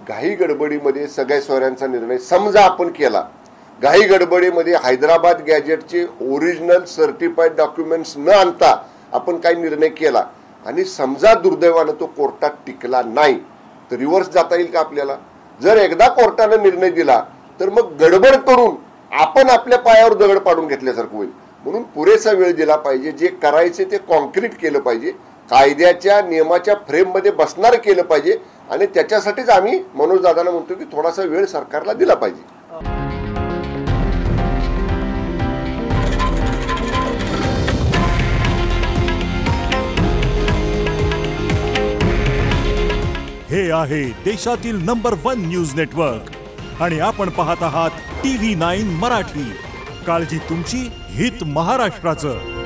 घाई गडबडीमध्ये सगळ्या सोयऱ्यांचा निर्णय समजा आपण केला, घाई गडबडीमध्ये हैदराबाद गॅजेटचे ओरिजिनल सर्टिफाईड डॉक्युमेंट्स न आणता आपण काही निर्णय केला आणि समजा दुर्दैवानं तो कोर्टात टिकला नाही तर रिव्हर्स जाता येईल का आपल्याला? जर एकदा कोर्टाने निर्णय दिला तर मग गडबड करून आपण आपल्या पायावर दगड पाडून घेतल्यासारखं होईल. म्हणून पुरेसा वेळ दिला पाहिजे. जे करायचे ते कॉन्क्रीट केलं पाहिजे, कायद्याच्या नियमाच्या फ्रेममध्ये बसणार केलं पाहिजे आणि त्याच्यासाठीच आम्ही मनोज दादांना म्हणतो की थोडासा वेळ सरकारला दिला पाहिजे. हे आहे देशातील नंबर 1 न्यूज नेटवर्क आणि आपण पाहत आहात TV9 मराठी. काळजी तुमची, हित महाराष्ट्राचं.